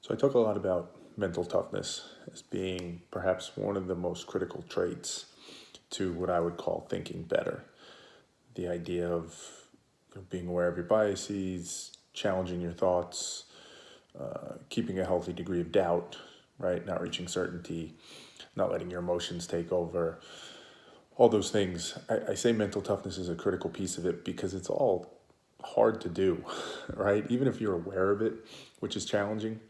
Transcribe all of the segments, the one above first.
So I talk a lot about mental toughness as being perhaps one of the most critical traits to what I would call thinking better. The idea of being aware of your biases, challenging your thoughts, keeping a healthy degree of doubt, right? Not reaching certainty, not letting your emotions take over. All those things. I say mental toughness is a critical piece of it because it's all hard to do, right? Even if you're aware of it, which is challenging.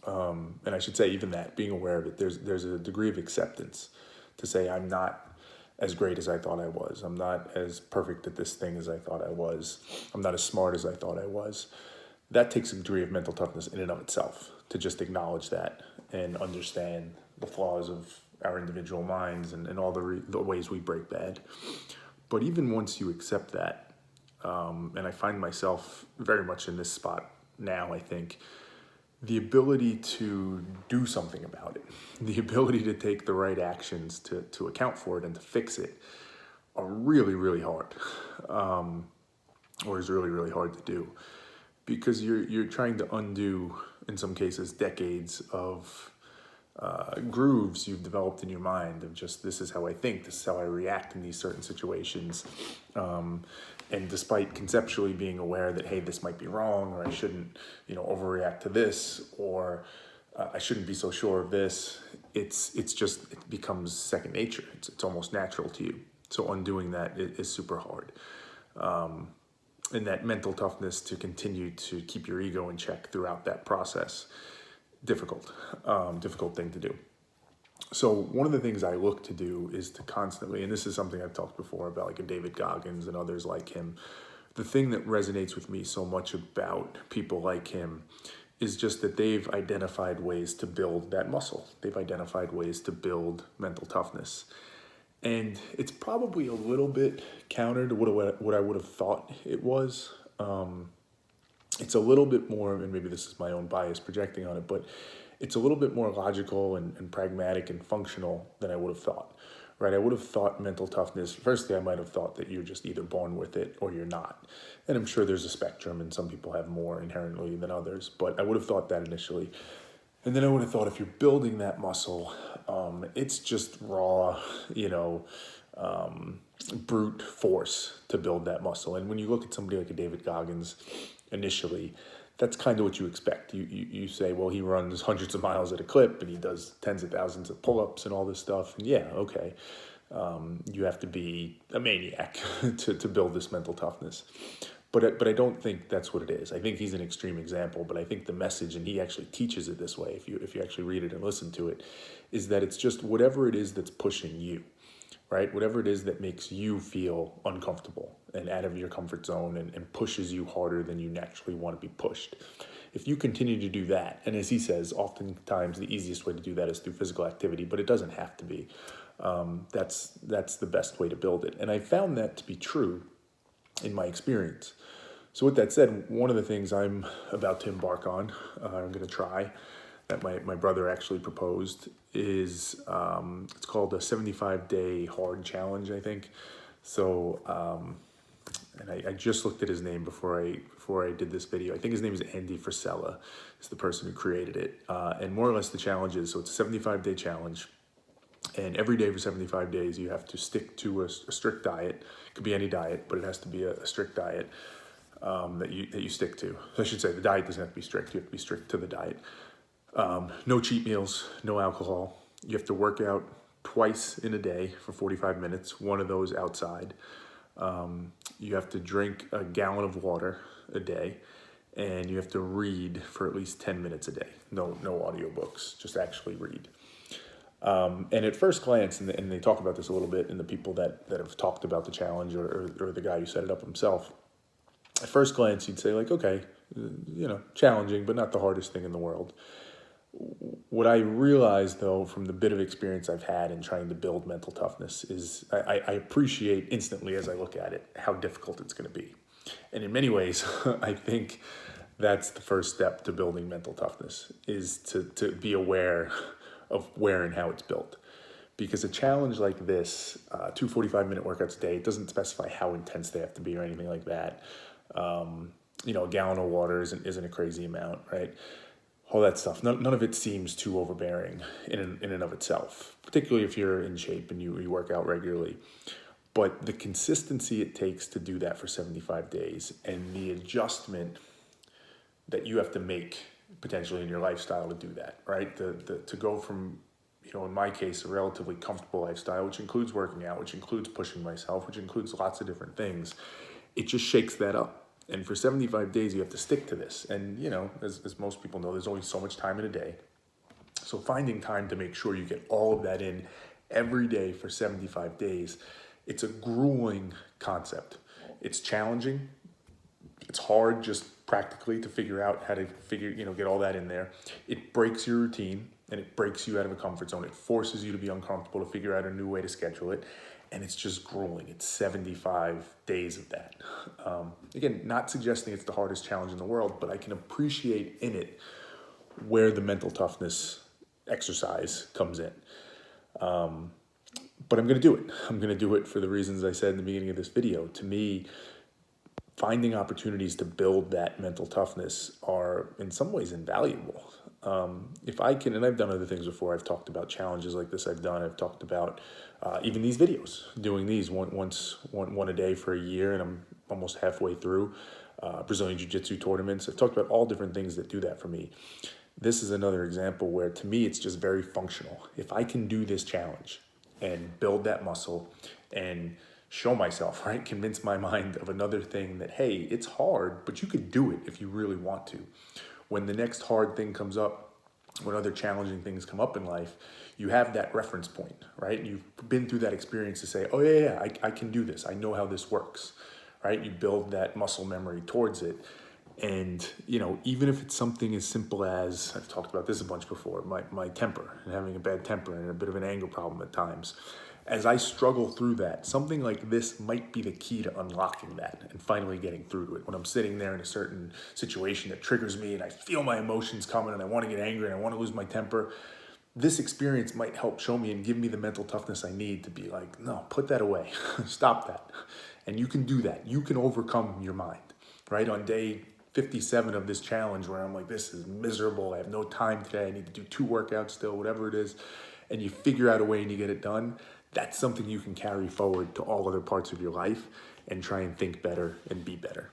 And I should say, even that, being aware of it, there's a degree of acceptance to say, I'm not as great as I thought I was. I'm not as perfect at this thing as I thought I was. I'm not as smart as I thought I was. That takes a degree of mental toughness in and of itself, to just acknowledge that and understand the flaws of our individual minds and all the ways we break bad. But even once you accept that, and I find myself very much in this spot now, I think, the ability to do something about it, the ability to take the right actions to account for it and to fix it are really, really hard, or is really, really hard to do, because you're trying to undo, in some cases, decades of grooves you've developed in your mind of just, this is how I think, this is how I react in these certain situations. And despite conceptually being aware that, hey, this might be wrong, or I shouldn't, overreact to this, or I shouldn't be so sure of this, it becomes second nature. It's almost natural to you. So undoing that is super hard. And that mental toughness to continue to keep your ego in check throughout that process, difficult thing to do. So one of the things I look to do is to constantly, and this is something I've talked before about, like a David Goggins and others like him, the thing that resonates with me so much about people like him is just that they've identified ways to build that muscle. They've identified ways to build mental toughness. And it's probably a little bit counter to what I would have thought it was. It's a little bit more, and maybe this is my own bias projecting on it, but it's a little bit more logical and pragmatic and functional than I would have thought, right? I would have thought mental toughness, firstly, I might have thought that you're just either born with it or you're not. And I'm sure there's a spectrum and some people have more inherently than others, but I would have thought that initially. And then I would have thought if you're building that muscle, it's just raw, brute force to build that muscle. And when you look at somebody like a David Goggins initially, that's kind of what you expect. You say, well, he runs hundreds of miles at a clip and he does tens of thousands of pull-ups and all this stuff. And yeah, okay. You have to be a maniac to build this mental toughness. But I don't think that's what it is. I think he's an extreme example, but I think the message, and he actually teaches it this way, if you actually read it and listen to it, is that it's just whatever it is that's pushing you, right? Whatever it is that makes you feel uncomfortable and out of your comfort zone and pushes you harder than you naturally want to be pushed. If you continue to do that, and as he says, oftentimes the easiest way to do that is through physical activity, but it doesn't have to be. That's the best way to build it. And I found that to be true in my experience. So with that said, one of the things I'm about to embark on, I'm going to try, that my brother actually proposed, is it's called a 75-day hard challenge, I think. So, and I just looked at his name before I did this video. I think his name is Andy Frisella, is the person who created it. And more or less the challenge is, so it's a 75-day challenge. And every day for 75 days, you have to stick to a strict diet. It could be any diet, but it has to be a strict diet that you stick to. So I should say the diet doesn't have to be strict. You have to be strict to the diet. No cheat meals, no alcohol. You have to work out twice in a day for 45 minutes, one of those outside. You have to drink a gallon of water a day, and you have to read for at least 10 minutes a day. No audiobooks, just actually read. And at first glance, and they talk about this a little bit in the people that have talked about the challenge or the guy who set it up himself, at first glance, you'd say, like, okay, challenging, but not the hardest thing in the world. What I realized, though, from the bit of experience I've had in trying to build mental toughness is I appreciate instantly as I look at it how difficult it's going to be. And in many ways, I think that's the first step to building mental toughness, is to be aware of where and how it's built. Because a challenge like this, 2 45-minute workouts a day, it doesn't specify how intense they have to be or anything like that. A gallon of water isn't a crazy amount, right? all that stuff. None of it seems too overbearing in and of itself, particularly if you're in shape and you work out regularly. But the consistency it takes to do that for 75 days and the adjustment that you have to make potentially in your lifestyle to do that, right? To go from, in my case, a relatively comfortable lifestyle, which includes working out, which includes pushing myself, which includes lots of different things, it just shakes that up. And for 75 days, you have to stick to this. And, as most people know, there's only so much time in a day. So finding time to make sure you get all of that in every day for 75 days, it's a grueling concept. It's challenging. It's hard just practically to figure out how to get all that in there. It breaks your routine and it breaks you out of a comfort zone. It forces you to be uncomfortable, to figure out a new way to schedule it. And it's just grueling. It's 75 days of that. Again, not suggesting it's the hardest challenge in the world, but I can appreciate in it where the mental toughness exercise comes in. But I'm going to do it. I'm going to do it for the reasons I said in the beginning of this video. To me, finding opportunities to build that mental toughness are in some ways invaluable. If I can, and I've done other things before, I've talked about challenges like this I've talked about even these videos, doing these one a day for a year, and I'm almost halfway through Brazilian Jiu-Jitsu tournaments. I've talked about all different things that do that for me. This is another example where, to me, it's just very functional. If I can do this challenge and build that muscle and show myself, right, convince my mind of another thing that, hey, it's hard, but you could do it if you really want to. When the next hard thing comes up, when other challenging things come up in life, you have that reference point, right? You've been through that experience to say, oh yeah, I can do this. I know how this works, right? You build that muscle memory towards it. And, even if it's something as simple as, I've talked about this a bunch before, my temper and having a bad temper and a bit of an anger problem at times. As I struggle through that, something like this might be the key to unlocking that and finally getting through to it. When I'm sitting there in a certain situation that triggers me and I feel my emotions coming and I want to get angry and I want to lose my temper, this experience might help show me and give me the mental toughness I need to be like, no, put that away, stop that. And you can do that. You can overcome your mind, right? On day 57 of this challenge where I'm like, this is miserable. I have no time today. I need to do 2 workouts still, whatever it is. And you figure out a way and you get it done. That's something you can carry forward to all other parts of your life and try and think better and be better.